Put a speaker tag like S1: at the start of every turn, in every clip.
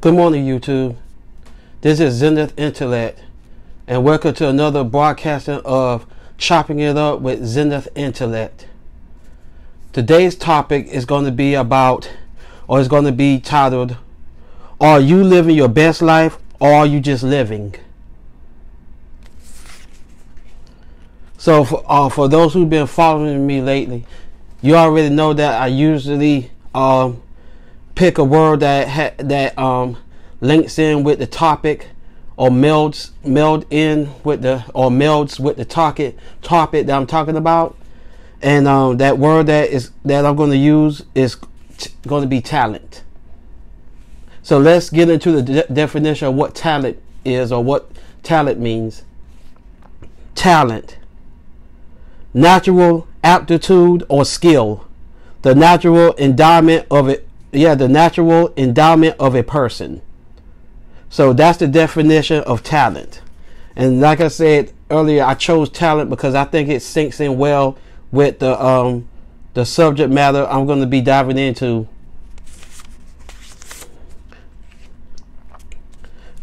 S1: Good morning, YouTube. This is innate, and welcome to another broadcasting of Chopping It Up with innate. Today's topic is going to be about, or is going to be titled, "Are you living your best life, or are you just living?" So, for those who've been following me lately, you already know that I usually pick a word that links in with the topic, or melds with the topic that I'm talking about, and that word that I'm going to use is going to be talent. So let's get into the definition of what talent is, or what talent means. Talent: natural aptitude or skill, the natural endowment of it. The natural endowment of a person. So that's the definition of talent. And like I said earlier, I chose talent because I think it sinks in well with the subject matter I'm going to be diving into.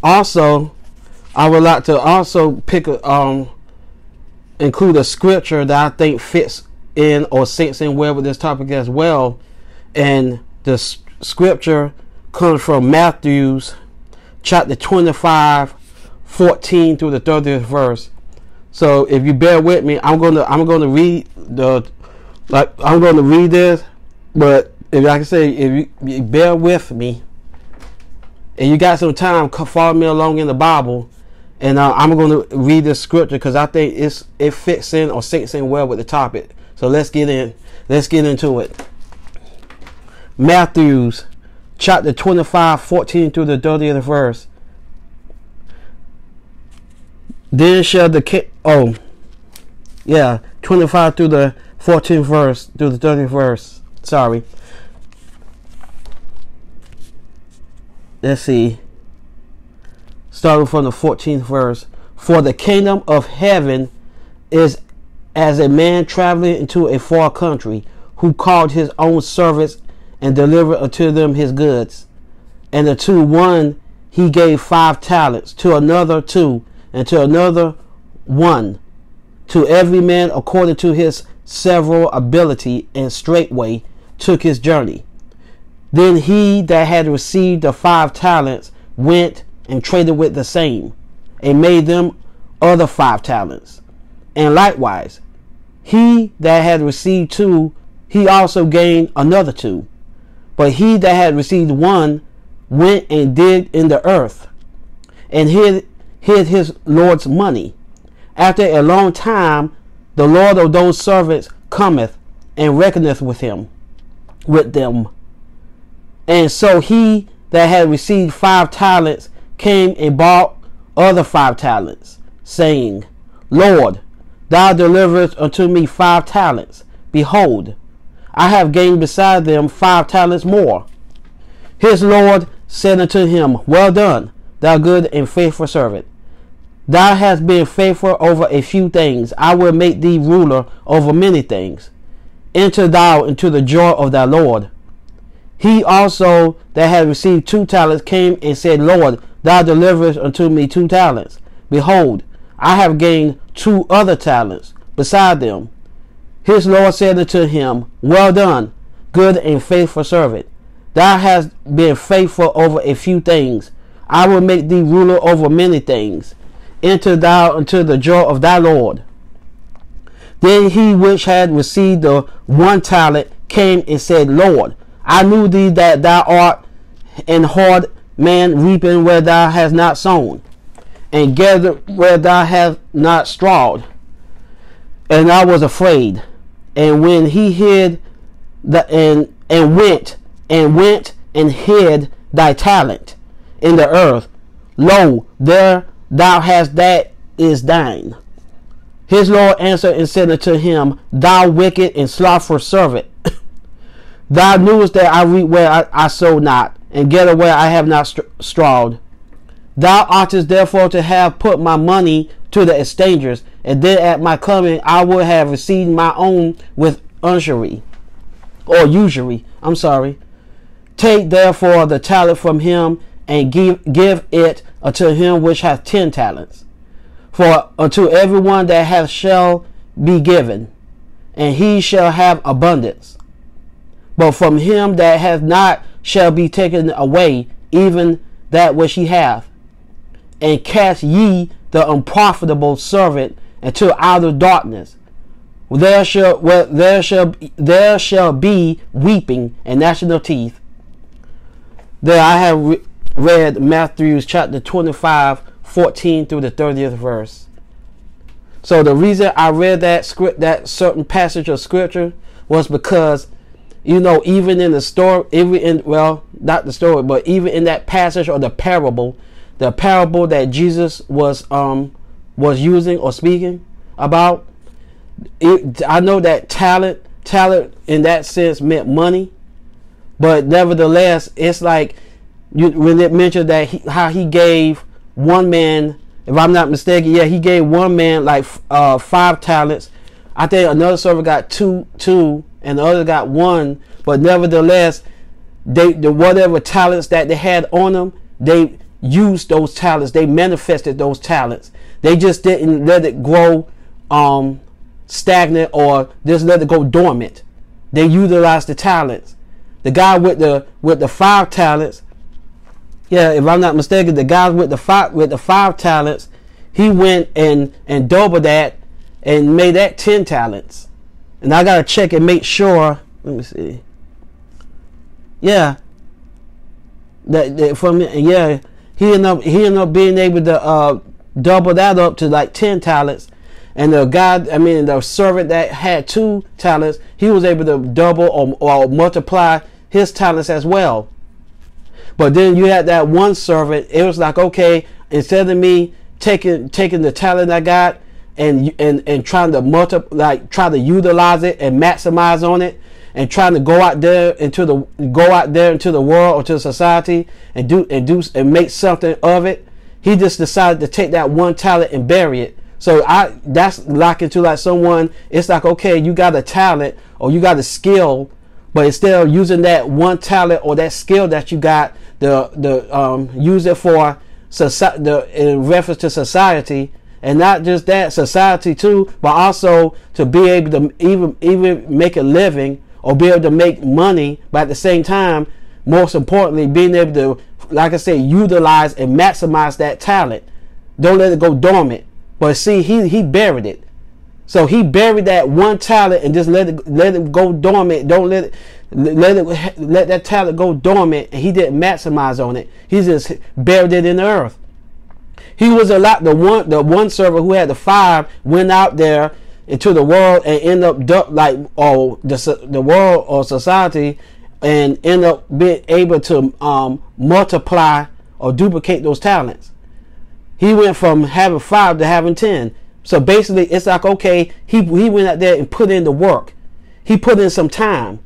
S1: Also, I would like to also include a scripture that I think fits in or sinks in well with this topic as well. And the scripture comes from Matthew chapter 25, 14 through the 30th verse. So if you bear with me, I'm going to read this, but if like I say, if you bear with me and you got some time, follow me along in the Bible, and I'm going to read this scripture because I think it fits in or sinks in well with the topic. So let's get into it. Matthew chapter 25, 14 through the 30th verse. Then shall 25 through the 14th verse, through the 30th verse. Sorry. Let's see. Starting from the 14th verse. For the kingdom of heaven is as a man traveling into a far country, who called his own servants and delivered unto them his goods. And unto one he gave 5 talents, to another 2, and to another 1, to every man according to his several ability, and straightway took his journey. Then he that had received the 5 talents went and traded with the same, and made them other 5 talents. And likewise, he that had received 2, he also gained another 2. But he that had received 1 went and digged in the earth, and hid his Lord's money. After a long time, the Lord of those servants cometh and reckoneth with them. And so he that had received 5 talents came and bought other 5 talents, saying, Lord, thou deliverest unto me 5 talents. Behold, I have gained beside them 5 talents more. His Lord said unto him, Well done, thou good and faithful servant. Thou hast been faithful over a few things. I will make thee ruler over many things. Enter thou into the joy of thy Lord. He also that had received 2 talents came and said, Lord, thou deliverest unto me 2 talents. Behold, I have gained 2 other talents beside them. His Lord said unto him, Well done, good and faithful servant. Thou hast been faithful over a few things. I will make thee ruler over many things. Enter thou into the joy of thy Lord. Then he which had received the 1 talent came and said, Lord, I knew thee that thou art an hard man, reaping where thou hast not sown, and gathered where thou hast not strawed. And I was afraid. And when he hid and went and hid thy talent in the earth, lo, there thou hast that is thine. His Lord answered and said unto him, Thou wicked and slothful servant, thou knewest that I reap where I sow not, and gather where I have not strawed. Thou oughtest therefore to have put my money to the exchangers, and then at my coming I would have received my own with usury. Take therefore the talent from him, and give it unto him which hath 10 talents. For unto everyone that hath shall be given, and he shall have abundance. But from him that hath not shall be taken away even that which he hath. And cast ye the unprofitable servant into outer darkness. There shall be weeping and gnashing of teeth. There I have read Matthew chapter 25, 14 through the 30th verse. So the reason I read that certain passage of scripture was because, you know, even in the story, not the story, but even in that passage or the parable that Jesus was using or speaking about, I know that talent in that sense meant money, but nevertheless, it's like when it mentioned that how he gave one man, if I'm not mistaken, he gave one man like 5 talents. I think another servant got two, and the other got 1. But nevertheless, the whatever talents that they had on them, they used those talents. They manifested those talents. They just didn't let it grow stagnant or just let it go dormant. They utilized the talents. The guy with the 5 talents, if I'm not mistaken, the guy with the five talents, he went and doubled that and made that 10 talents. And I gotta check and make sure. Let me see. He ended up being able to double that up to like 10 talents. And the servant that had 2 talents, he was able to double or multiply his talents as well. But then you had that one servant. It was like, okay, instead of me taking the talent I got and trying to try to utilize it and maximize on it, and trying to go out there into the world or to society and make something of it, he just decided to take that one talent and bury it. So that's like someone. It's like, okay, you got a talent or you got a skill, but instead of using that one talent or that skill that you got, use it for in reference to society, and not just that, society too, but also to be able to even make a living or be able to make money, but at the same time, most importantly, being able to, like I say, utilize and maximize that talent. Don't let it go dormant. But see, he buried it. So he buried that one talent and just let it go dormant. Don't let that talent go dormant, and he didn't maximize on it. He just buried it in the earth. He was the one servant who had the 5 went out there into the world and end up the world or society, and end up being able to multiply or duplicate those talents. He went from having 5 to having 10. So basically, it's like, okay, he went out there and put in the work. He put in some time.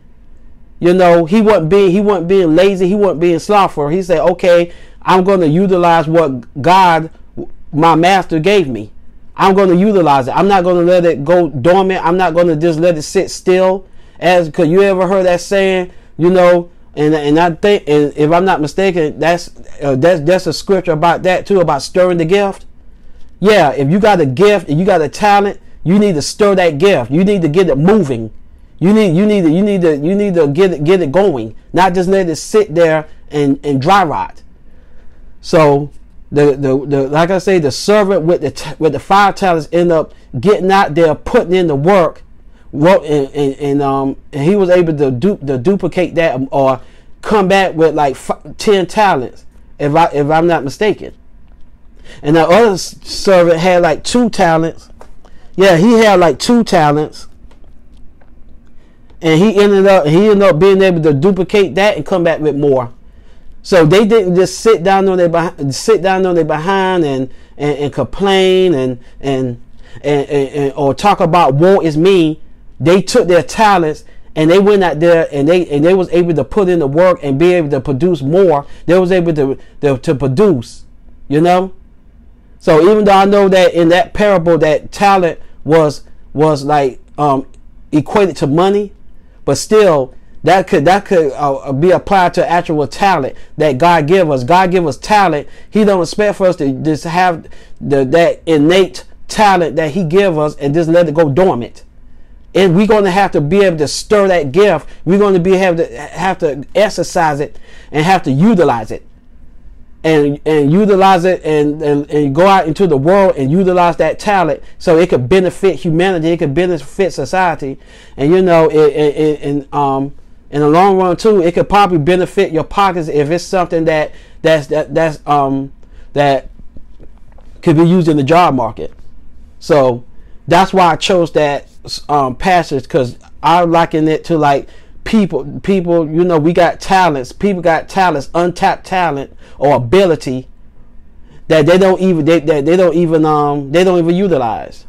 S1: You know, he wasn't being lazy. He wasn't being slothful. He said, okay, I'm going to utilize what God, my master, gave me. I'm going to utilize it. I'm not going to let it go dormant. I'm not going to just let it sit still. Because you ever heard that saying, you know, and I think, and if I'm not mistaken, that's a scripture about that too, about stirring the gift. Yeah, if you got a gift and you got a talent, you need to stir that gift. You need to get it moving. You need to get it going, not just let it sit there and dry rot. So the like I say, the servant with the 5 talents end up getting out there, putting in the work. And he was able to duplicate that or come back with like 10 talents, if I'm not mistaken. And the other servant had like 2 talents. Yeah, he had like 2 talents, and he ended up being able to duplicate that and come back with more. So they didn't just sit down on their behind and complain and or talk about woe is me. They took their talents and they went out there and they was able to put in the work and be able to produce more. They was able to produce, you know. So even though I know that in that parable that talent was like equated to money, but still That could be applied to actual talent that God give us. God give us talent. He don't expect for us to just have that innate talent that He give us and just let it go dormant. And we're going to have to be able to stir that gift. We're going to have to exercise it and have to utilize it, and utilize it and go out into the world and utilize that talent so it could benefit humanity. It could benefit society, and in the long run too, it could probably benefit your pockets if it's something that could be used in the job market. So that's why I chose that passage, because I liken it to like people, we got talents. People got talents, untapped talent or ability that they don't even utilize.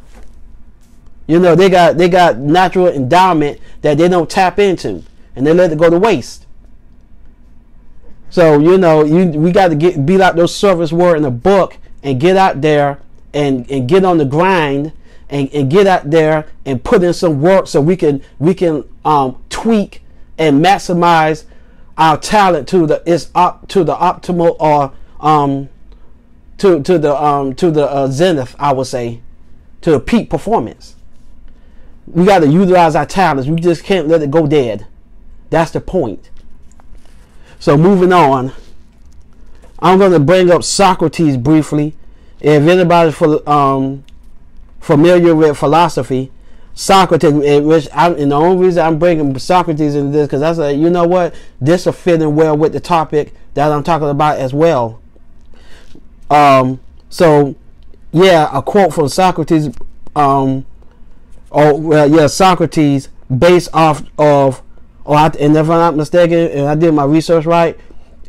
S1: They got natural endowment that they don't tap into, and they let it go to waste. So we got to be like those servants were in the book, and get out there and get on the grind, and get out there and put in some work so we can tweak and maximize our talent to the optimal, or to the zenith, I would say, to the peak performance. We got to utilize our talents. We just can't let it go dead. That's the point. So moving on, I'm going to bring up Socrates briefly. If anybody's familiar with philosophy, Socrates, and the only reason I'm bringing Socrates into this, because I said, you know what, this will fit in well with the topic that I'm talking about as well. So yeah, a quote from Socrates. Socrates, based off of, and if I'm not mistaken, and I did my research right,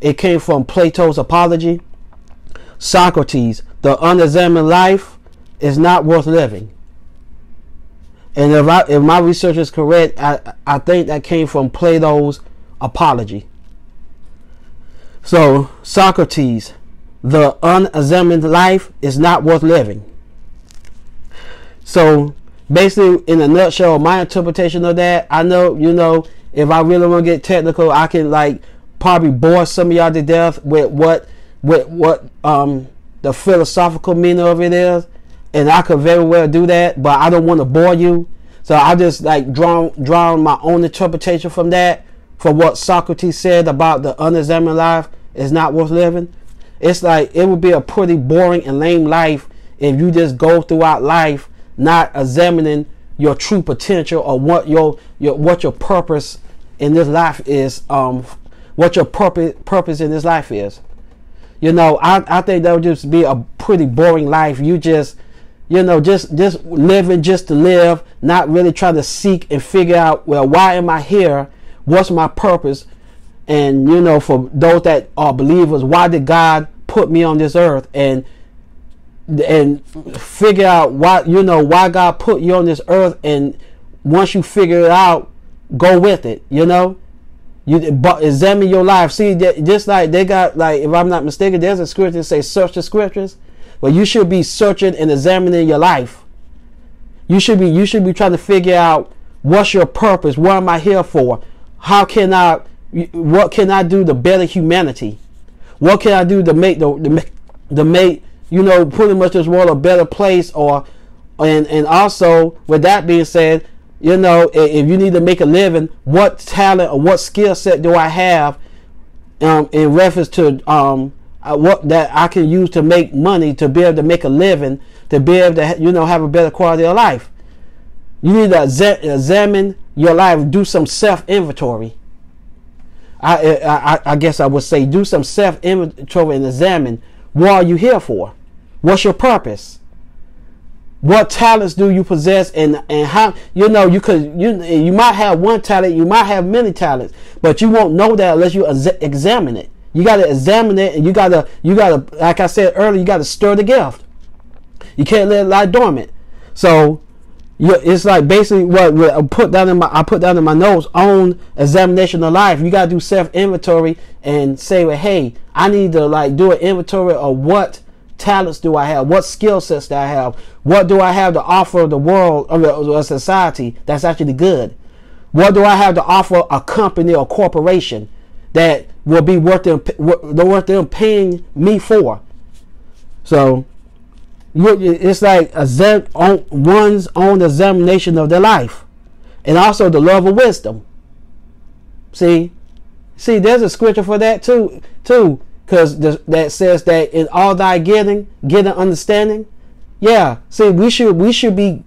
S1: it came from Plato's Apology. Socrates, the unexamined life is not worth living. And if my research is correct, I think that came from Plato's Apology. So Socrates, the unexamined life is not worth living. So basically, in a nutshell, my interpretation of that, I know, if I really want to get technical, I can probably bore some of y'all to death with what the philosophical meaning of it is, and I could very well do that, but I don't want to bore you. So I just draw my own interpretation from that, for what Socrates said about the unexamined life is not worth living. It's it would be a pretty boring and lame life if you just go throughout life not examining your true potential, or what your purpose in this life is, what your purpose in this life is. I think that would just be a pretty boring life. You just living just to live, not really trying to seek and figure out, well, why am I here? What's my purpose? And for those that are believers, why did God put me on this earth? And figure out why God put you on this earth, and once you figure it out, go with it. But examine your life. See, just like they got, if I'm not mistaken, there's a scripture that says search the scriptures. Well, you should be searching and examining your life. You should be trying to figure out, what's your purpose? What am I here for? What can I do to better humanity? What can I do to make pretty much this world a better place? And also, with that being said, if you need to make a living, what talent or what skill set do I have in reference to what that I can use to make money, to be able to make a living, to be able to have a better quality of life. You need to examine your life, do some self-inventory. I guess I would say, do some self-inventory and examine, what are you here for? What's your purpose? What talents do you possess, and how you might have one talent, you might have many talents, but you won't know that unless you examine it. You got to examine it, and you got to like I said earlier, you got to stir the gift. You can't let it lie dormant. So it's basically what I put down in my notes, own examination of life. You got to do self inventory and say, well, hey, I need to do an inventory of what talents do I have, what skill sets do I have, what do I have to offer the world, or society that's actually good. What do I have to offer a company or corporation that will be worth them paying me for? So it's like one's own examination of their life, and also the love of wisdom. See, there's a scripture for that too, because that says that in all thy getting understanding. Yeah, see, we should be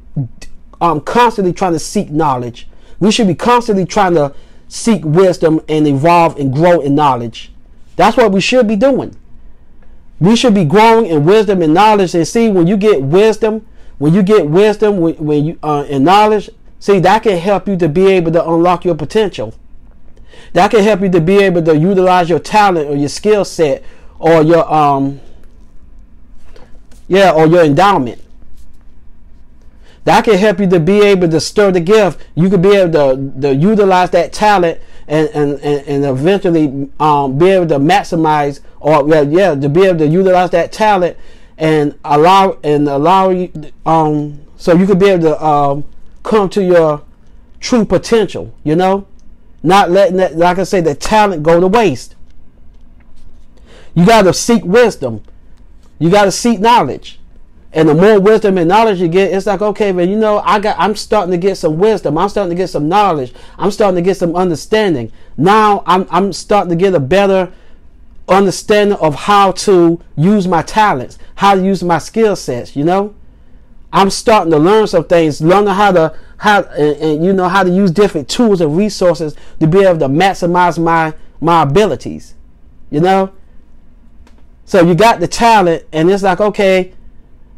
S1: constantly trying to seek knowledge. We should be constantly trying to seek wisdom and evolve and grow in knowledge. That's what we should be doing. We should be growing in wisdom and knowledge. And see, when you get wisdom, when you in knowledge, see, that can help you to be able to unlock your potential. That can help you to be able to utilize your talent or your skill set or your or your endowment. That can help you to be able to stir the gift. You could be able to utilize that talent and eventually be able to maximize, or to be able to utilize that talent and allow you so you could be able to come to your true potential. You know, not letting that, like I say, the talent go to waste. You got to seek wisdom. You got to seek knowledge. And the more wisdom and knowledge you get, it's like, okay, man, you know, I'm starting to get some wisdom. I'm starting to get some knowledge. I'm starting to get some understanding. Now I'm starting to get a better understanding of how to use my talents, how to use my skill sets. You know, I'm starting to learn some things, learning how to use different tools and resources to be able to maximize my abilities. You know, so you got the talent, and it's like, okay.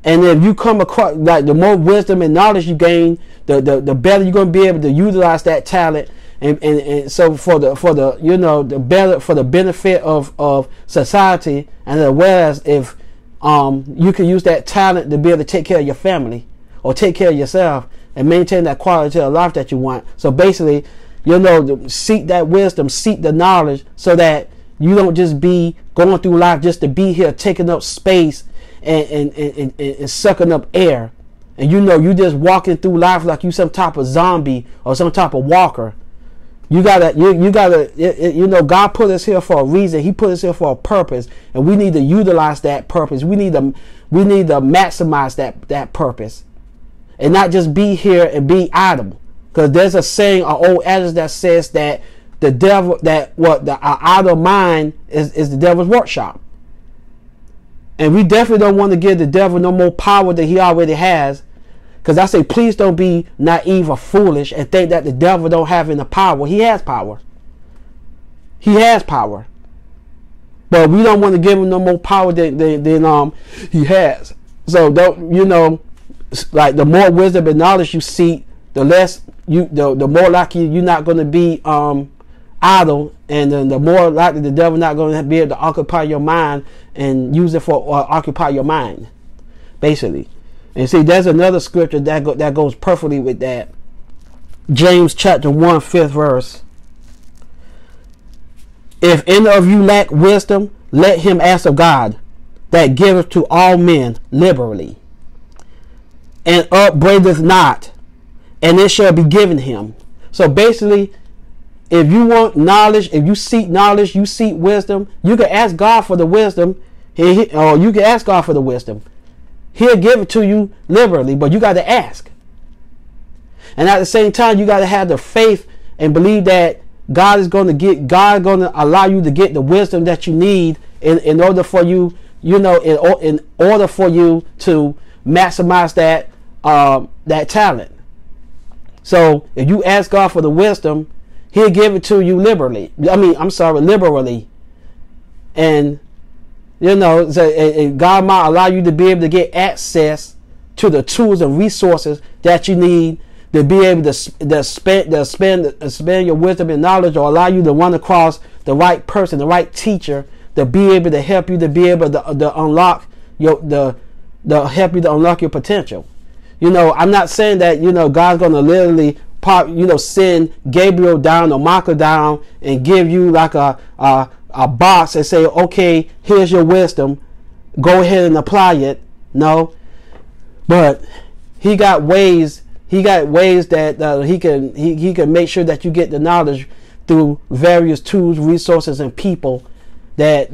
S1: And if you come across, like, the more wisdom and knowledge you gain, the better you're going to be able to utilize that talent, and so for the you know, the better, for the benefit of society, and as well as if you can use that talent to be able to take care of your family or take care of yourself and maintain that quality of life that you want. So basically, you know, seek that wisdom, seek the knowledge, so that you don't just be going through life just to be here, taking up space and sucking up air, and you know, you just walking through life like you some type of zombie or some type of walker. You gotta, you know, God put us here for a reason. He put us here for a purpose, and we need to utilize that purpose. We need to maximize that purpose, and not just be here and be idle. Because there's a saying, an old adage that says that the devil, our idle mind is the devil's workshop. And we definitely don't want to give the devil no more power than he already has. Because I say, please don't be naive or foolish and think that the devil don't have any power. He has power. He has power. But we don't want to give him no more power than he has. So don't, you know, like, the more wisdom and knowledge you seek, the less the more likely you're not going to be idle, and then the more likely the devil not going to be able to occupy your mind and use it for occupy your mind, basically. And see, there's another scripture that goes perfectly with that. James chapter 1, 5th verse. If any of you lack wisdom, let him ask of God, that giveth to all men liberally, and upbraideth not, and it shall be given him. So basically, if you want knowledge, if you seek knowledge, you seek wisdom, you can ask God for the wisdom, or you can ask God for the wisdom. He'll give it to you liberally, but you got to ask. And at the same time, you got to have the faith and believe that God is going to allow you to get the wisdom that you need in order for you, you know, in order for you to maximize that talent. So if you ask God for the wisdom, He'll give it to you liberally. Liberally. And, you know, God might allow you to be able to get access to the tools and resources that you need to be able to spend your wisdom and knowledge, or allow you to run across the right person, the right teacher, to be able to help you to be able to unlock help you to unlock your potential. You know, I'm not saying that, you know, God's going to literally send Gabriel down or Michael down and give you like a box and say, okay, here's your wisdom, go ahead and apply it. No, but He got ways he got ways that he can make sure that you get the knowledge through various tools, resources, and people that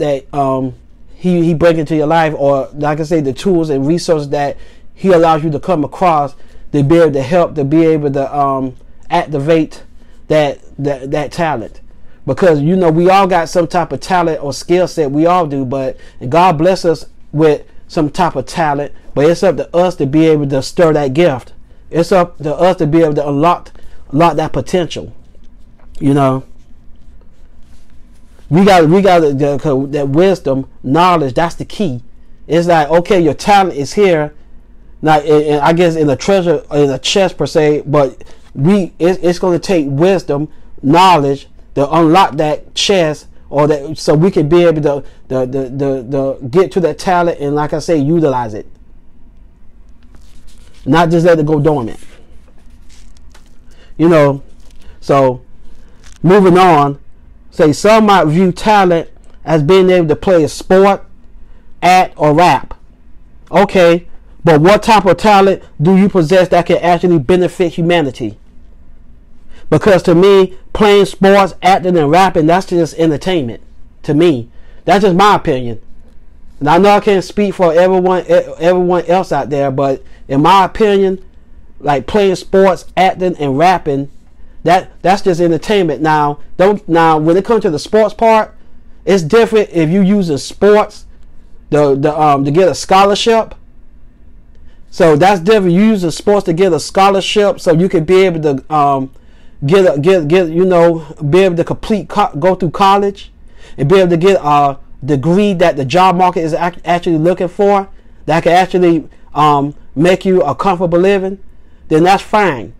S1: he bring into your life, or like I say, the tools and resources that he allows you to come across to be able to help, to be able to activate that talent. Because we all got some type of talent or skill set, we all do, but God bless us with some type of talent, but it's up to us to be able to stir that gift. It's up to us to be able to unlock that potential. We got that wisdom, knowledge. That's the key. It's like, okay, your talent is here. Now, I guess in a chest per se, but it's going to take wisdom, knowledge to unlock that chest, or that, so we can be able to get to that talent and, like I say, utilize it. Not just let it go dormant. So moving on, say some might view talent as being able to play a sport, act, or rap. Okay, but what type of talent do you possess that can actually benefit humanity? Because to me, playing sports, acting, and rapping, that's just entertainment. To me, that's just my opinion. And I know I can't speak for everyone else out there, but in my opinion, like playing sports, acting, and rapping, that's just entertainment. Now when it comes to the sports part, it's different if you using sports to get a scholarship. So that's different. You using sports to get a scholarship, so you can be able to get be able to go through college and be able to get a degree that the job market is actually looking for, that can actually make you a comfortable living. Then that's fine.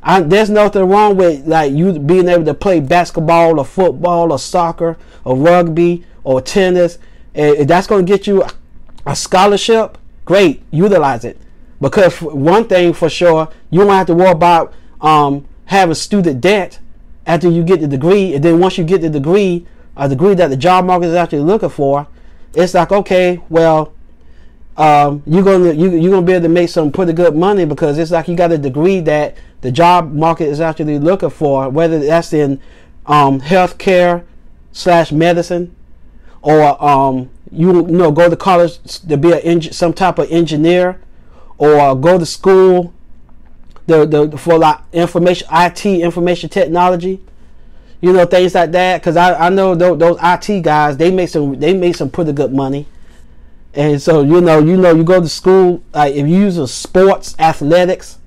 S1: There's nothing wrong with like you being able to play basketball or football or soccer or rugby or tennis. If that's going to get you a scholarship, great, utilize it. Because one thing for sure, you don't have to worry about having student debt after you get the degree. And then once you get the degree, a degree that the job market is actually looking for, it's like, okay, well, you're gonna be able to make some pretty good money, because it's like you got a degree that the job market is actually looking for, whether that's in healthcare / medicine, or go to college to be some type of engineer, or go to school for like information technology, things like that. Because I know those IT guys, they make some pretty good money. And so you go to school, like if you use sports, athletics,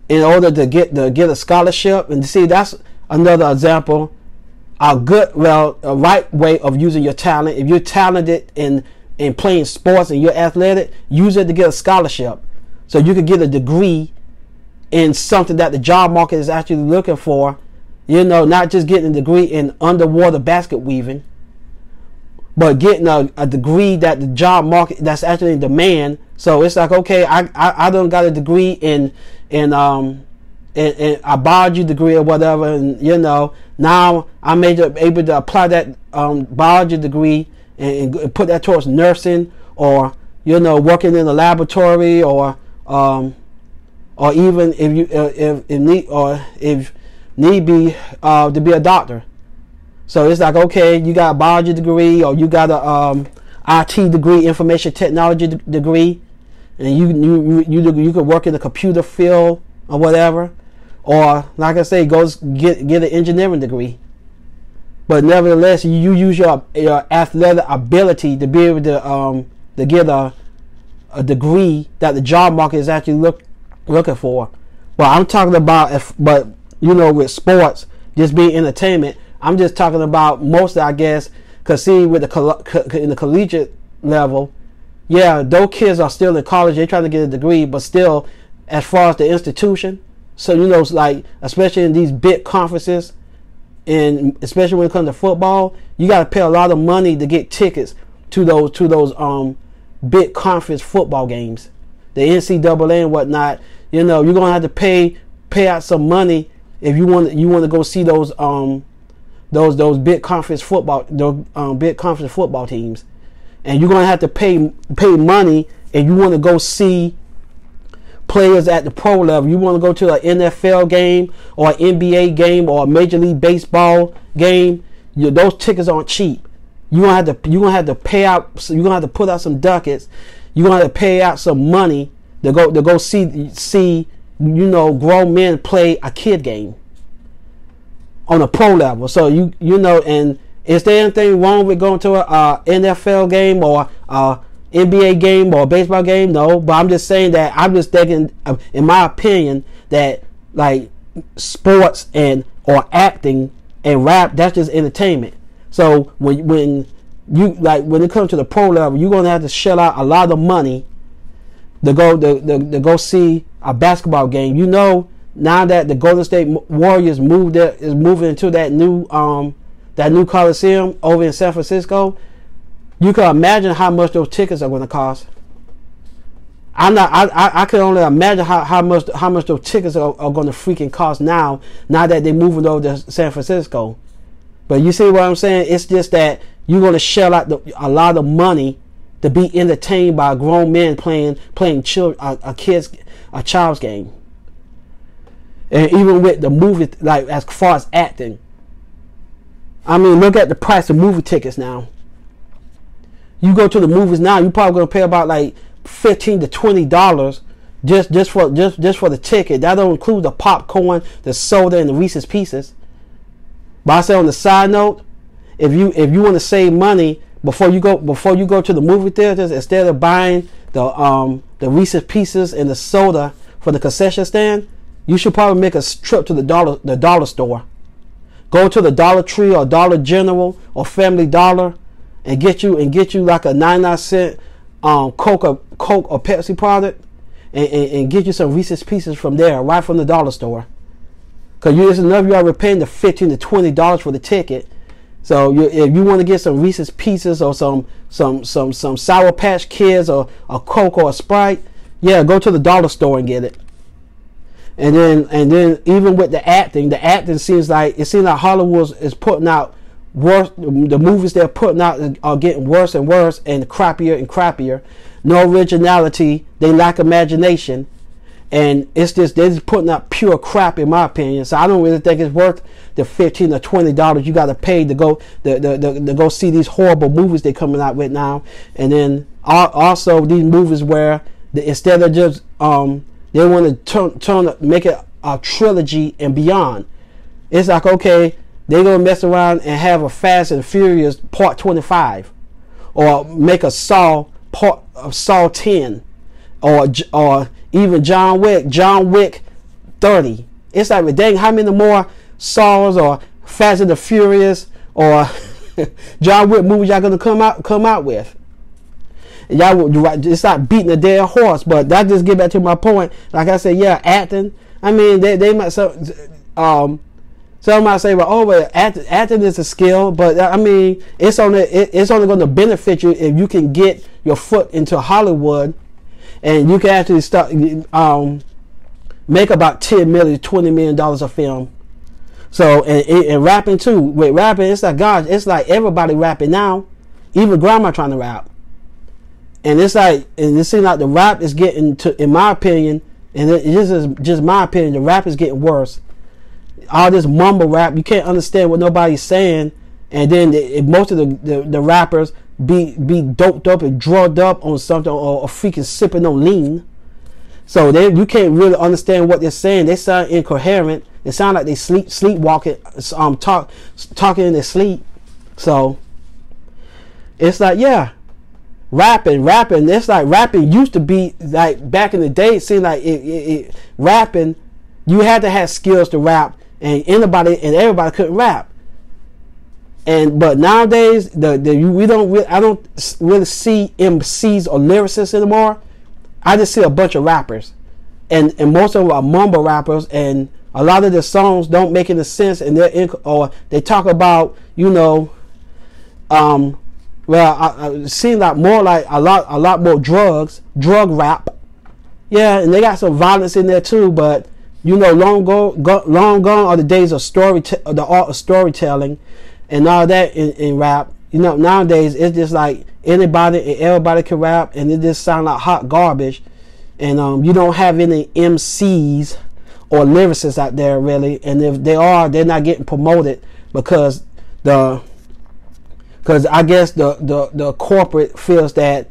S1: in order to get a scholarship. And see, that's another example, a right way of using your talent. If you're talented in playing sports and you're athletic, use it to get a scholarship, so you can get a degree in something that the job market is actually looking for. Not just getting a degree in underwater basket weaving, but getting a degree that the job market that's actually in demand. So it's like, okay, I done got a degree in a biology degree or whatever, and now I'm able to apply that biology degree and put that towards nursing, or working in a laboratory, or even if need be to be a doctor. So it's like, okay, you got a biology degree, or you got a IT degree, information technology degree, and you could work in the computer field or whatever, or like I say, go get an engineering degree. But nevertheless, you use your athletic ability to be able to get a degree that the job market is actually looking for. But I'm talking about with sports just being entertainment, I'm just talking about mostly, I guess, because see, with in the collegiate level, yeah, those kids are still in college, they're trying to get a degree, but still, as far as the institution, so like, especially in these big conferences, and especially when it comes to football, you got to pay a lot of money to get tickets to those big conference football games, the NCAA and whatnot. You're gonna have to pay out some money if you want to go see those big conference football teams, and you're gonna have to pay money if you want to go see players at the pro level. You want to go to an NFL game or an NBA game or a Major League Baseball game. Those tickets aren't cheap. You're gonna have to pay out. So you're gonna have to put out some ducats. You're gonna have to pay out some money to go see grown men play a kid game on a pro level. So and is there anything wrong with going to a NFL game or a NBA game or a baseball game? No, but I'm just saying that I'm just thinking, in my opinion, that like sports or acting and rap, that's just entertainment. So when it comes to the pro level, you're gonna have to shell out a lot of money to go see a basketball game. Now that the Golden State Warriors is moving into that new Coliseum over in San Francisco, you can imagine how much those tickets are going to cost. I can only imagine how much those tickets are going to freaking cost now that they're moving over to San Francisco. But you see what I'm saying? It's just that you're going to shell out a lot of money to be entertained by grown men playing a child's game. And even with the movie, like as far as acting, I mean, look at the price of movie tickets now. You go to the movies now, you're probably going to pay about like $15 to $20 just for the ticket. That don't include the popcorn, the soda, and the Reese's Pieces. But I say on the side note, if you want to save money before you go to the movie theaters, instead of buying the Reese's Pieces and the soda for the concession stand, you should probably make a trip to the dollar store. Go to the Dollar Tree or Dollar General or Family Dollar and get you like a 99-cent Coke or Pepsi product and get you some Reese's Pieces from there, right from the dollar store. Because it's enough you already paying the $15 to $20 for the ticket. So if you want to get some Reese's Pieces or some Sour Patch Kids or a Coke or a Sprite, yeah, go to the dollar store and get it. And then even with the acting seems like Hollywood is putting out worse. The movies they're putting out are getting worse and worse and crappier and crappier. No originality. They lack imagination. And it's just they're just putting out pure crap, in my opinion. So I don't really think it's worth the $15 or $20 you got to pay to go see these horrible movies they're coming out with now. And then also these movies where instead of just they want to make it a trilogy and beyond. It's like, okay, they're gonna mess around and have a Fast and Furious Part 25, or make a Saw 10, or even John Wick 30. It's like, dang, how many more Saws or Fast and the Furious or John Wick movies y'all gonna come out with? And it's like beating a dead horse. But that just get back to my point. Like I said, yeah, acting. I mean, they might some might say, well, acting is a skill, but I mean, it's only going to benefit you if you can get your foot into Hollywood. And you can actually start make about $10 million, $20 million a film. So and rapping too. With rapping, it's like, gosh, it's like everybody rapping now, even grandma trying to rap. And it's like, and it seems like the rap is getting to, in my opinion, and this is just my opinion, the rap is getting worse. All this mumble rap, you can't understand what nobody's saying, and then most of the rappers be doped up and drugged up on something, or freaking sipping on lean. So you can't really understand what they're saying. They sound incoherent. They sound like they sleepwalking, talking in their sleep. So it's like, yeah, rapping. It's like rapping used to be like back in the day. It seemed like rapping, you had to have skills to rap, and everybody couldn't rap. But nowadays, I don't really see MCs or lyricists anymore. I just see a bunch of rappers, and most of them are mumble rappers, and a lot of their songs don't make any sense, and they talk about, it seems like more like a lot more drug rap. Yeah, and they got some violence in there too, but long gone are the days of the art of storytelling and all that in rap. Nowadays it's just like anybody and everybody can rap, and it just sound like hot garbage. and you don't have any MCs or lyricists out there really, and if they are, they're not getting promoted because I guess the corporate feels that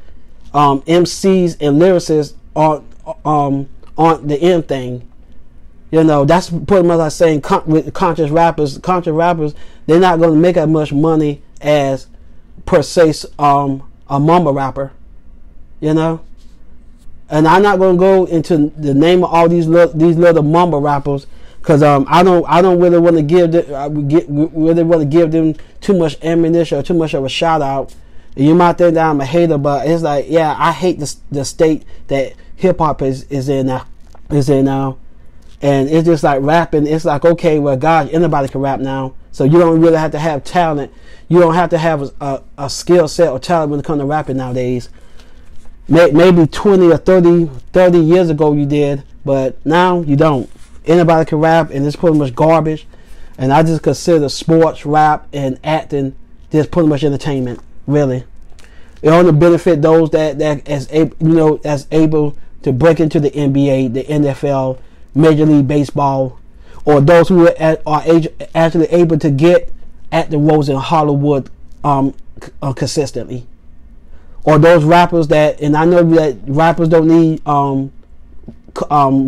S1: MCs and lyricists aren't the end thing. You know, that's pretty much like saying with conscious rappers, they're not going to make as much money as per se a mumble rapper. You know, and I'm not going to go into the name of all these little mumble rappers because I don't really want to give them too much ammunition or too much of a shout out. And you might think that I'm a hater, but it's like, yeah, I hate the state that hip hop is in now. And it's just like rapping. It's like, okay, well, gosh, anybody can rap now. So you don't really have to have talent. You don't have to have a skill set or talent when it comes to rapping nowadays. Maybe 20 or 30 years ago you did, but now you don't. Anybody can rap, and it's pretty much garbage. And I just consider sports, rap, and acting just pretty much entertainment, really. It only benefit those that as able to break into the NBA, the NFL, Major League Baseball, or those who are actually able to get at the roles in Hollywood consistently, or those rappers that, and I know that rappers don't need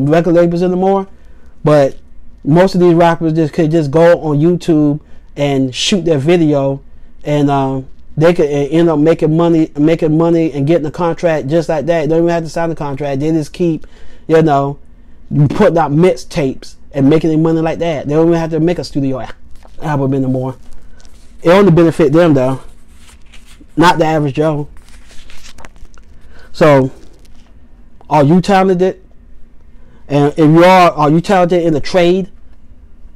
S1: record labels anymore, but most of these rappers could just go on YouTube and shoot their video, and they could end up making money and getting a contract just like that. They don't even have to sign a contract. They just keep, putting out mixtapes and making their money like that. They don't even have to make a studio album anymore. It only benefit them though, not the average Joe. So, are you talented? And if you are you talented in the trade?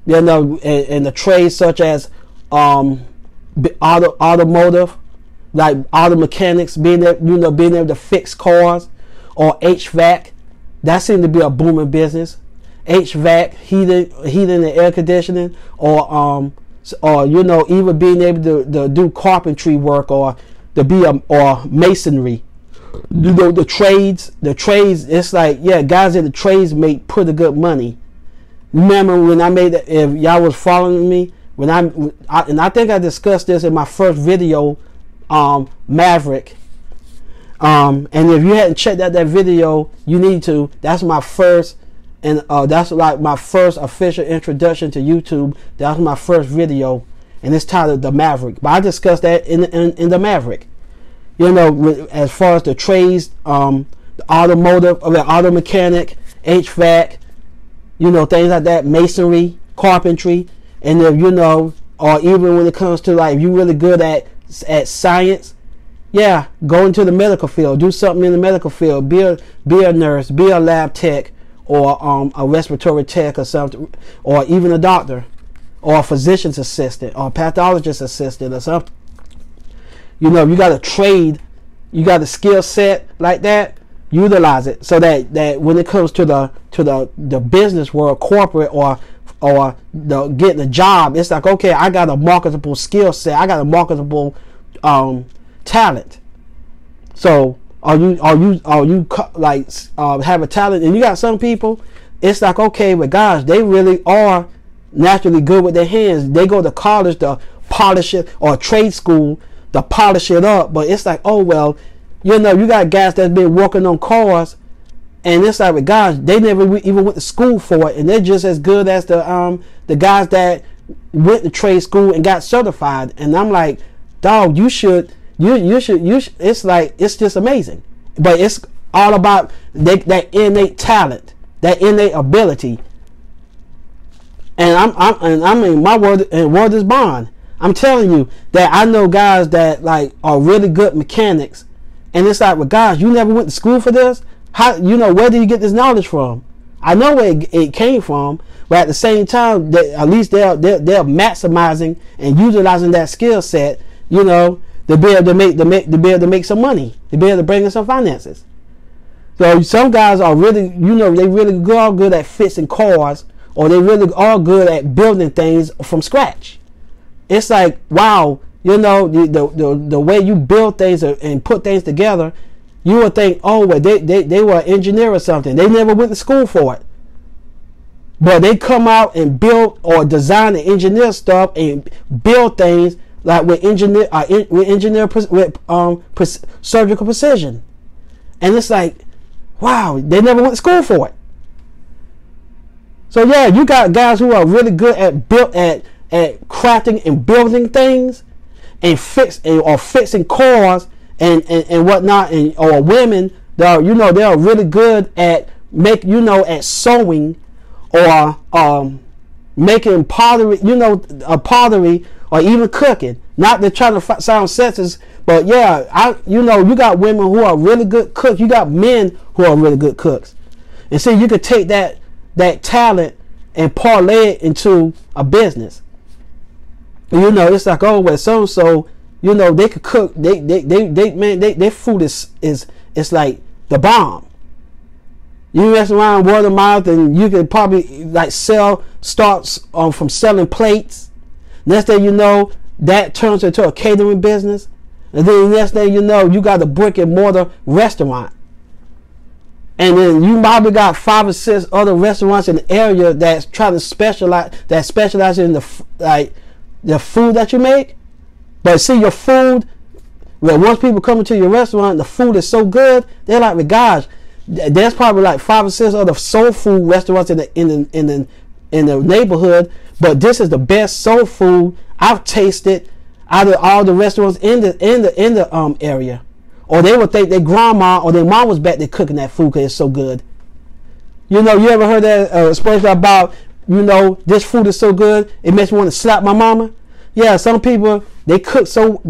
S1: In the trade such as automotive, like auto mechanics, being able to fix cars, or HVAC. That seems to be a booming business. HVAC, heating and air conditioning, or even being able to do carpentry work, or masonry. The trades. It's like, yeah, guys in the trades make pretty good money. Remember when I made that? If y'all was following me, and I think I discussed this in my first video, Maverick. And if you hadn't checked out that video, you need to. That's my first, and that's like my first official introduction to YouTube. That was my first video, and it's titled The Maverick. But I discussed that in the Maverick. As far as the trades, the automotive, or the auto mechanic, HVAC, things like that, masonry, carpentry, and if or even when it comes to, like, if you're really good at science, yeah, go into the medical field, do something in the medical field, be a nurse, be a lab tech, or a respiratory tech or something, or even a doctor, or a physician's assistant, or a pathologist assistant or something. You got a trade, you got a skill set like that, utilize it, so that when it comes to the business world, corporate, or getting a job, it's like, okay, I got a marketable skill set, I got a marketable talent. So are you have a talent, and you got some people, it's like, okay, but gosh, they really are naturally good with their hands. They go to college to polish it, or trade school to polish it up, but it's like, oh well, you got guys that's been working on cars, and it's like, gosh, they never even went to school for it, and they're just as good as the guys that went to trade school and got certified. And I'm like, dog, you should. It's like, it's just amazing. But it's all about that innate talent, that innate ability. And I mean, my word is bond. I'm telling you that I know guys that, like, are really good mechanics, and it's like, well, guys, you never went to school for this. How, where did you get this knowledge from? I know where it came from, but at the same time, at least they're maximizing and utilizing that skill set, to be able to make some money, to be able to bring in some finances. So some guys are really, they really good at fixing cars, or they really are good at building things from scratch. It's like, wow, the way you build things and put things together, You would think, oh, well, they were an engineer or something. They never went to school for it. But they come out and build or design and engineer stuff and build things like with surgical precision. And it's like, wow, they never went to school for it. So yeah, you got guys who are really good at crafting and building things and fixing cars and whatnot, or women that are, they are really good at at sewing or making pottery, pottery, or even cooking. Not to try to sound sexist, but yeah, you got women who are really good cooks. You got men who are really good cooks, and so you could take that talent and parlay it into a business. It's like, oh, well, so they could cook. Their food is like the bomb. You mess around word of mouth, and you can probably like starts from selling plates. Next thing you know, that turns into a catering business, and then the next thing you know, you got a brick and mortar restaurant. And then you probably got 5 or 6 other restaurants in the area that's trying to specialize in the food that you make. But see, your food, well, once people come into your restaurant, the food is so good, they're like, well, gosh, there's probably like 5 or 6 other soul food restaurants in the neighborhood, but this is the best soul food I've tasted out of all the restaurants in the area. Or they would think their grandma or their mom was back there cooking that food because it's so good. You ever heard that expression about, this food is so good, it makes me want to slap my mama? Yeah, some people, they cook so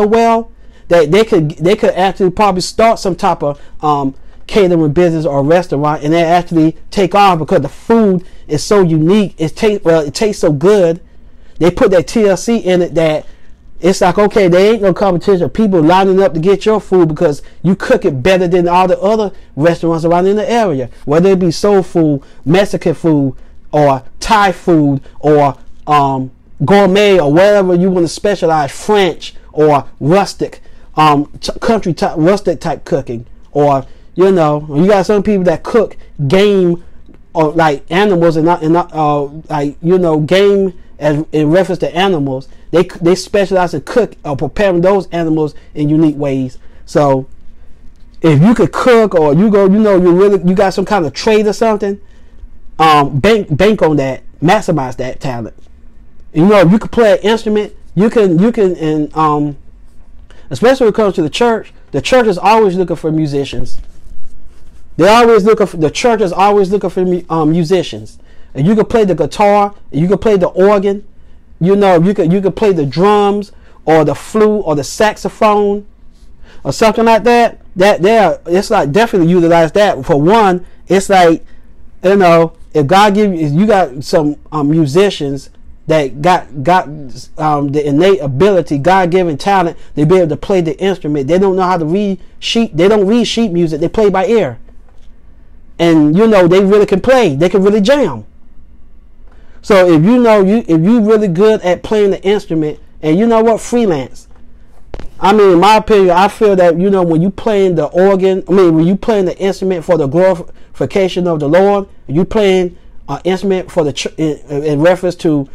S1: well that they could actually probably start some type of catering business or restaurant, and they actually take off because the food is so unique. It tastes so good. They put that TLC in it that it's like, okay, there ain't no competition. People lining up to get your food because you cook it better than all the other restaurants around in the area, whether it be soul food, Mexican food, or Thai food, or gourmet, or whatever you want to specialize, French or rustic, country type, rustic type cooking. Or you got some people that cook game or like animals and not game as in reference to animals. They specialize in preparing those animals in unique ways. So if you could cook, or you got some kind of trade or something, bank on that, maximize that talent. If you could play an instrument, you can and especially when it comes to the church is always looking for musicians. The church is always looking for musicians. And you can play the guitar, and you can play the organ. You could play the drums or the flute or the saxophone or something like that. It's like definitely utilize that. For one, it's like, if God you got some musicians that got the innate ability, God-given talent, they be able to play the instrument. They don't know how to read sheet. They don't read sheet music. They play by ear. And they really can play. They can really jam. So if you really good at playing the instrument, and freelance. I mean, in my opinion, I feel that when you playing the organ, when you playing the instrument for the glorification of the Lord, you playing an instrument for in reference to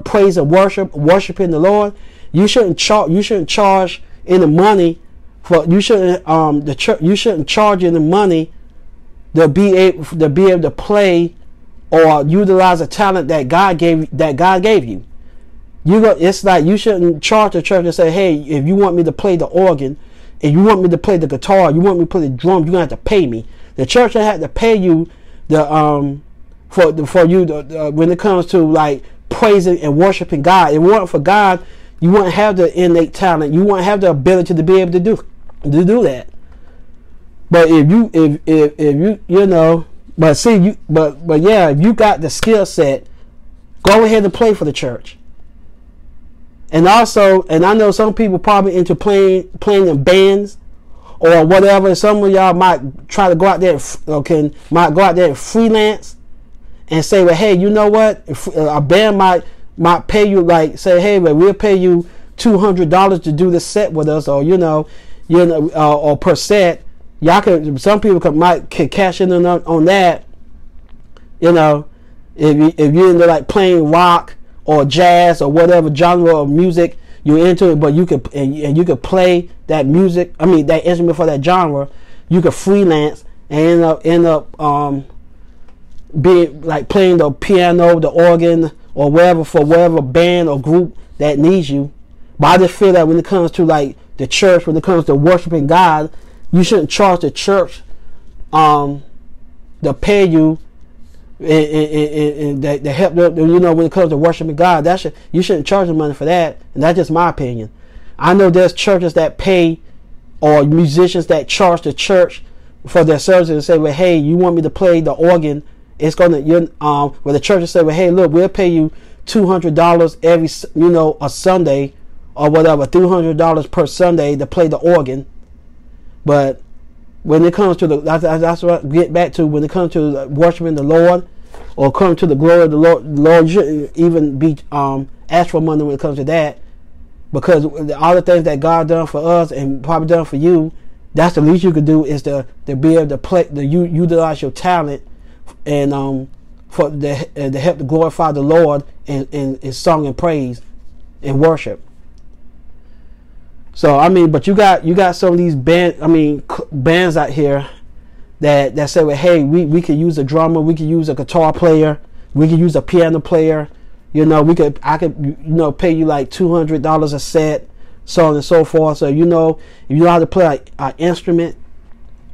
S1: praise and worshiping the Lord, you shouldn't charge any money for. You shouldn't charge any money to be able to play or utilize a talent that God gave you. It's like you shouldn't charge the church and say, hey, if you want me to play the organ, if you want me to play the guitar, you want me to play the drum, you're gonna have to pay me. The church will have to pay you when it comes to like praising and worshiping God. If it weren't for God, you wouldn't have the innate talent. You wouldn't have the ability to be able to do that. But if you got the skill set, go ahead and play for the church. And also, and I know some people probably into playing in bands or whatever. Some of y'all might try to go out there and freelance and say, well, hey, you know what? A band might pay you, like say, hey, well, we'll pay you $200 to do this set with us, or you you know, or per set. Y'all can, some people can cash in on that. You know, if you're into like playing rock or jazz or whatever genre of music you're into it, but you could and you could play that music. I mean that instrument for that genre. You could freelance and end up being like playing the piano, the organ, or whatever for whatever band or group that needs you. But I just feel that when it comes to like the church, when it comes to worshiping God, you shouldn't charge the church to pay you and that help. You know, when it comes to worshiping God, you shouldn't charge them money for that. And that's just my opinion. I know there's churches that pay, or musicians that charge the church for their services and say, well, hey, you want me to play the organ? It's gonna where the church will say, well, hey, look, we'll pay you $200 every, you know, a Sunday or whatever, $300 per Sunday to play the organ. But when it comes to that's what I get back to. When it comes to worshiping the Lord, or come to the glory of the Lord shouldn't even be asked for money when it comes to that, because all the things that God done for us and probably done for you, that's the least you could do is to be able to play, to utilize your talent and for to help to glorify the Lord in song and praise and worship. So I mean, but you got some of these bands out here that say, well, hey, we could use a drummer, we could use a guitar player, we could use a piano player. You know, I could you know, pay you like $200 a set, so on and so forth. So you know, if you know how to play like an instrument,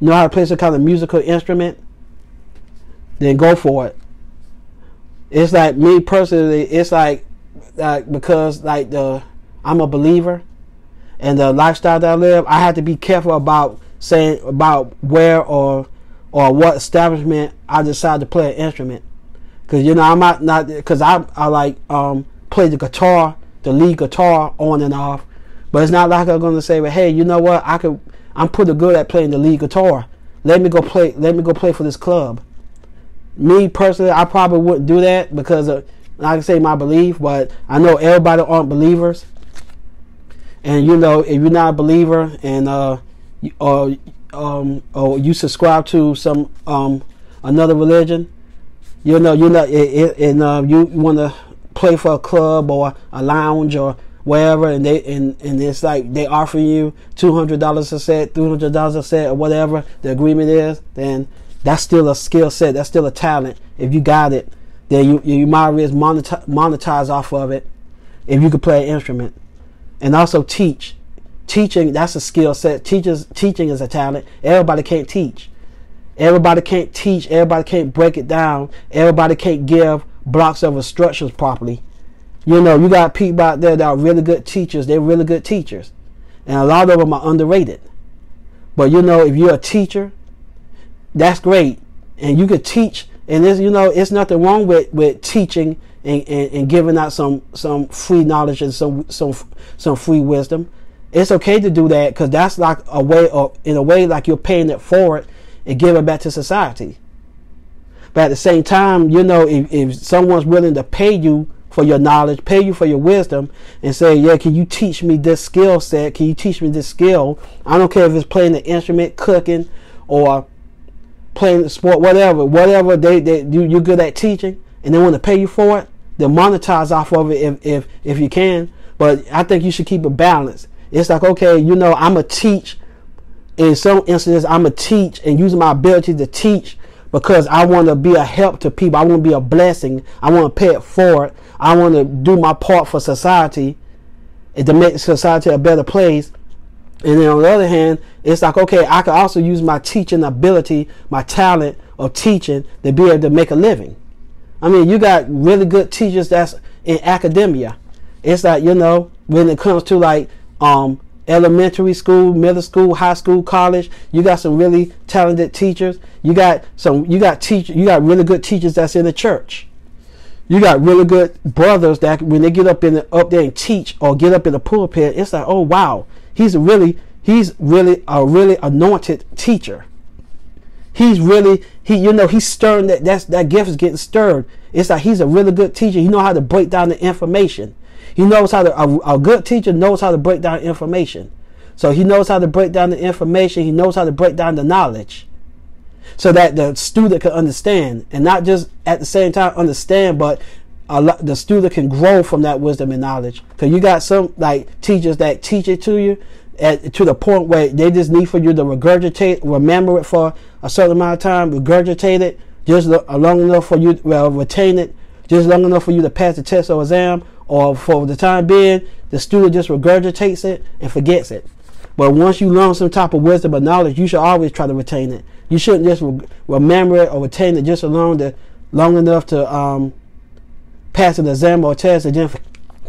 S1: you know how to play some kind of musical instrument, then go for it. It's like me personally, it's like because like I'm a believer, and the lifestyle that I live, I have to be careful about saying about where or what establishment I decide to play an instrument. Because you know, I'm not because I like play the guitar, the lead guitar on and off, but it's not like I'm going to say, well, hey, you know what, I'm pretty good at playing the lead guitar. Let me go play for this club. Me personally, I probably wouldn't do that because of, like I say, my belief. But I know everybody aren't believers, and you know, if you're not a believer and or you subscribe to some another religion, you know, you're not, and you want to play for a club or a lounge or wherever, and it's like they offer you $200 a set, $300 a set, or whatever the agreement is, then that's still a skill set. That's still a talent. If you got it, then you might as well monetize off of it if you could play an instrument. And also teaching, that's a skill set. Teaching is a talent. Everybody can't teach. Everybody can't teach. Everybody can't break it down. Everybody can't give blocks of instructions properly. You know, you got people out there that are really good teachers. They're really good teachers, and a lot of them are underrated. But you know, if you're a teacher, that's great, and you could teach. And there's, you know, it's nothing wrong with teaching and giving out some free knowledge and some free wisdom. It's okay to do that, because that's like a way of, in a way, like you're paying it forward and giving back to society. But at the same time, you know, if someone's willing to pay you for your knowledge, pay you for your wisdom, and say, yeah, can you teach me this skill set? Can you teach me this skill? I don't care if it's playing the instrument, cooking, or playing the sport, whatever you're good at teaching, and they want to pay you for it, then monetize off of it if you can. But I think you should keep it balanced. It's like, okay, you know, I'm a teach. In some instances, I'm a teach and using my ability to teach because I want to be a help to people. I want to be a blessing. I want to pay it forward. I want to do my part for society and to make society a better place. And then on the other hand, it's like, okay, I can also use my teaching ability, my talent of teaching, to be able to make a living. I mean, you got really good teachers that's in academia. It's like, you know, when it comes to like elementary school, middle school, high school, college, you got some really talented teachers. You got really good teachers that's in the church. You got really good brothers that when they get up there and teach or get up in the pulpit, it's like, oh wow, he's really a really anointed teacher. He's stirring that gift is getting stirred. It's like he's a really good teacher. He knows how to break down the information. He knows how to, a good teacher knows how to break down information. So he knows how to break down the information. He knows how to break down the knowledge, so that the student can understand, and not just at the same time understand, but the student can grow from that wisdom and knowledge. Because you got some like teachers that teach it to you to the point where they just need for you to regurgitate, remember it for a certain amount of time, regurgitate it just long enough for you, retain it just long enough for you to pass the test or exam, or for the time being, the student just regurgitates it and forgets it. But once you learn some type of wisdom or knowledge, you should always try to retain it. You shouldn't just remember it or retain it just long enough to pass an exam or test and then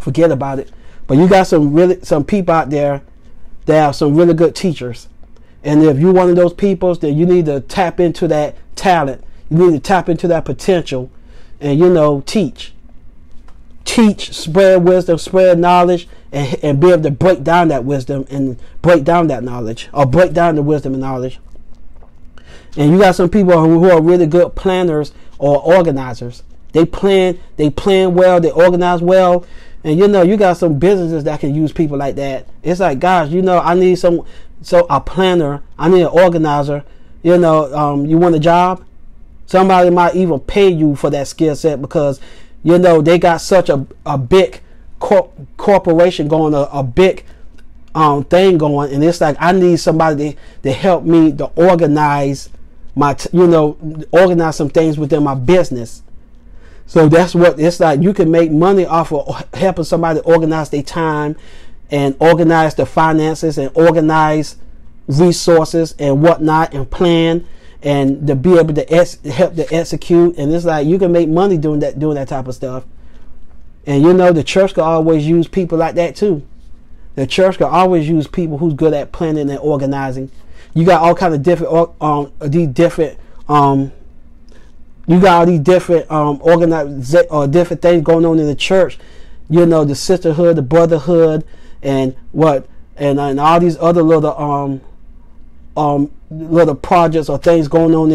S1: forget about it. But you got some people out there that are some really good teachers. And if you're one of those people, then you need to tap into that talent. You need to tap into that potential and, teach, spread wisdom, spread knowledge, and be able to break down that wisdom and break down that knowledge, or break down the wisdom and knowledge. And you got some people who are really good planners or organizers. They plan well, they organize well. And you got some businesses that can use people like that. It's like, gosh, I need a planner, I need an organizer. You want a job? Somebody might even pay you for that skill set because, they got such a big corporation going, a big thing going. And it's like, I need somebody to help me to organize organize some things within my business. So that's what it's like. You can make money off of helping somebody organize their time and organize their finances and organize resources and whatnot and plan and to be able to help to execute. And it's like you can make money doing that type of stuff. And the church can always use people like that too. The church can always use people who's good at planning and organizing. You got all kind of different you got all these different different things going on in the church. The sisterhood, the brotherhood, and all these other little projects or things going on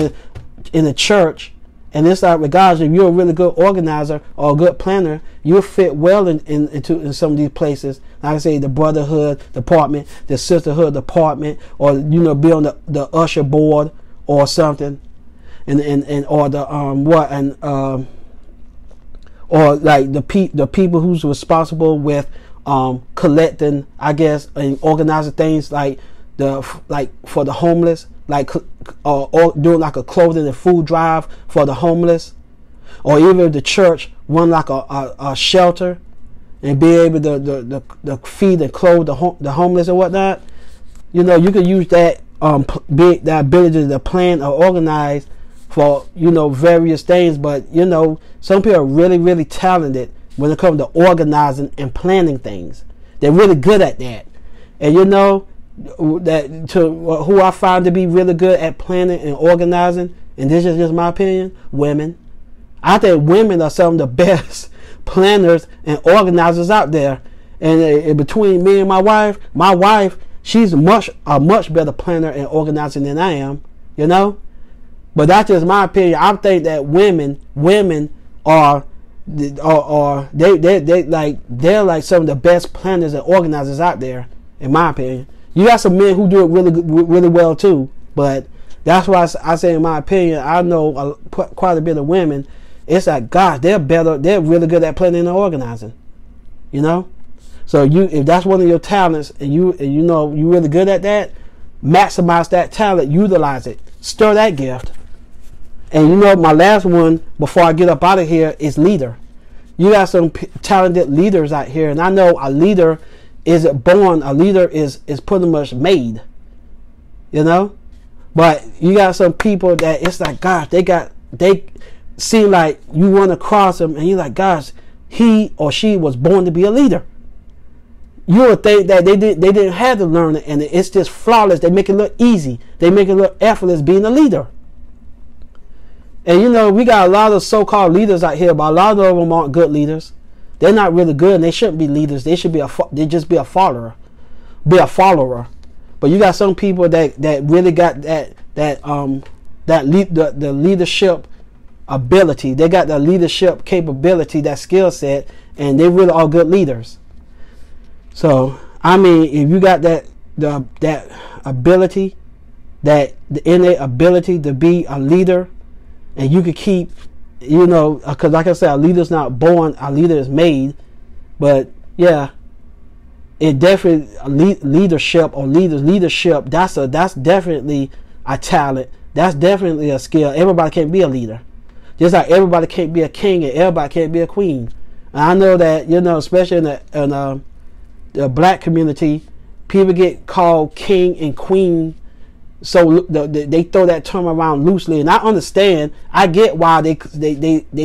S1: in the church. And it's like, regardless, if you're a really good organizer or a good planner, you'll fit well in some of these places. Like I say, the brotherhood department, the sisterhood department, or be on the usher board or something. Or like the people who's responsible with collecting, I guess, and organizing things like for the homeless, or doing like a clothing and food drive for the homeless, or even the church run like a shelter and be able to feed and clothe the homeless and whatnot. You could use that that ability to plan or organize for various things. But some people are really, really talented when it comes to organizing and planning things. They're really good at that. And that who I find to be really good at planning and organizing, and this is just my opinion, women. I think women are some of the best planners and organizers out there. And between me and my wife, she's a much better planner and organizer than I am. But that's just my opinion. I think that women are they're like some of the best planners and organizers out there, in my opinion. You got some men who do it really well too, but that's why I say, in my opinion, I know quite a bit of women. It's like, gosh, they're really good at planning and organizing. So if that's one of your talents, and you're really good at that, maximize that talent, utilize it, stir that gift. And my last one before I get up out of here is leader. You got some talented leaders out here, and I know a leader isn't born. A leader is pretty much made. But you got some people that it's like, gosh, they seem like you run across them and you're like, gosh, he or she was born to be a leader. You would think that they didn't have to learn it, and it's just flawless. They make it look easy. They make it look effortless being a leader. And we got a lot of so-called leaders out here, but a lot of them aren't good leaders. They're not really good, and they shouldn't be leaders. They should they just be a follower. But you got some people that really got the leadership ability. They got the leadership capability, that skill set, and they really are good leaders. So, I mean, if you got that that ability, that the innate ability to be a leader, and you could keep, you know, because like I said, a leader's not born, a leader is made. But yeah, it definitely leadership or leadership. That's definitely a talent. That's definitely a skill. Everybody can't be a leader, just like everybody can't be a king and everybody can't be a queen. And I know that, you know, especially in the black community, people get called king and queen, so they throw that term around loosely. And I understand. I get why they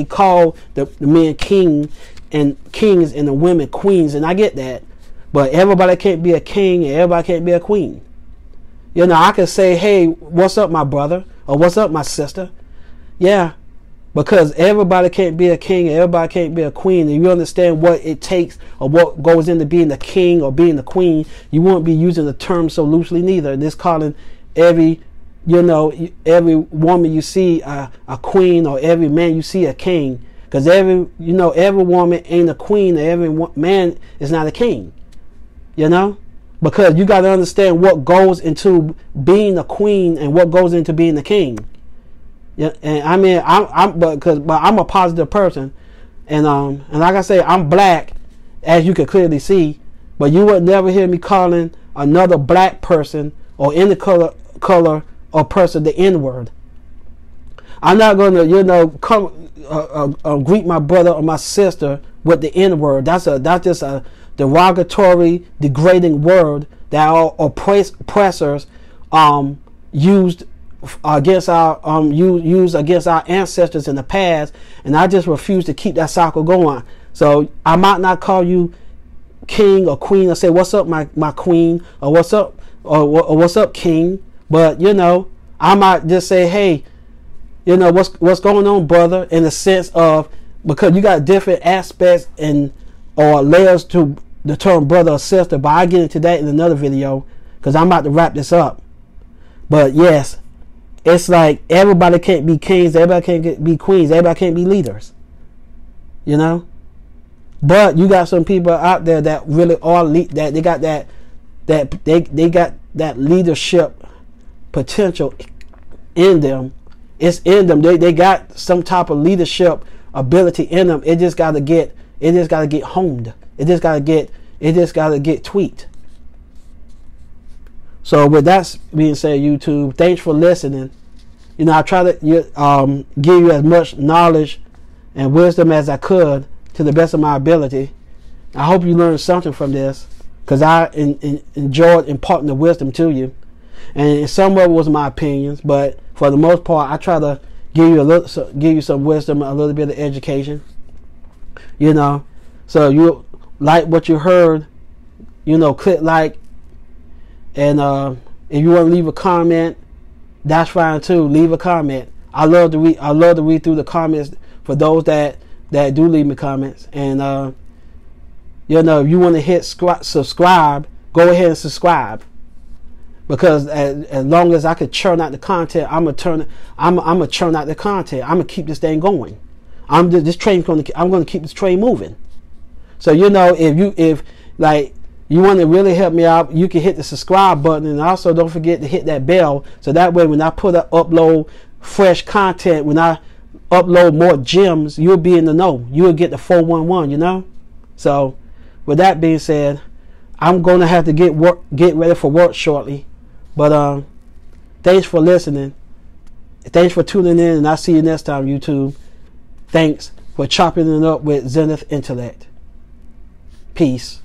S1: call the men king and kings and the women queens, and I get that. But everybody can't be a king and everybody can't be a queen. You know, I can say, hey, what's up, my brother, or what's up, my sister. Yeah, because everybody can't be a king and everybody can't be a queen. And you understand what it takes or what goes into being the king or being the queen, you won't be using the term so loosely neither. This calling every, you know, every woman you see a queen, or every man you see a king. Because every woman ain't a queen, and every man is not a king. You know, because you got to understand what goes into being a queen and what goes into being a king. Yeah, and I mean, but I'm a positive person, and like I say, I'm black, as you can clearly see. But you would never hear me calling another black person or any color or person the N-word. I'm not going to, you know, come greet my brother or my sister with the N-word. That's just a derogatory, degrading word that our oppressors used against our ancestors in the past, and I just refuse to keep that cycle going. So I might not call you king or queen or say what's up my queen, or what's up king, but you know, I might just say, hey, you know, what's going on, brother, in the sense of, because you got different aspects and or layers to the term brother or sister, but I get into that in another video because I'm about to wrap this up. But yes, it's like everybody can't be kings, everybody can't be queens, everybody can't be leaders, you know. But you got some people out there that really are that they got they got that leadership potential in them. It's in them. They got some type of leadership ability in them. It just gotta get honed. It just gotta get tweaked. So with that being said, YouTube, thanks for listening. You know, I try to give you as much knowledge and wisdom as I could to the best of my ability. I hope you learned something from this, because I enjoyed imparting the wisdom to you. And some of it was my opinions, but for the most part, I try to give you some wisdom, a little bit of education. You know, so you like what you heard, you know, click like, and if you want to leave a comment, that's fine too. Leave a comment. I love to read through the comments for those that do leave me comments. And you know, if you want to hit subscribe, go ahead and subscribe. Because as long as I could churn out the content, I'm gonna churn out the content. I'm gonna keep this thing going. I'm going to keep this train moving. So you know, if you want to really help me out, you can hit the subscribe button, and also don't forget to hit that bell, so that way when I upload fresh content, when I upload more gems, you'll be in the know. You'll get the 411. You know. So with that being said, I'm gonna have to get ready for work shortly. But thanks for listening. Thanks for tuning in, and I'll see you next time, YouTube. Thanks for chopping it up with Zenith Intellect. Peace.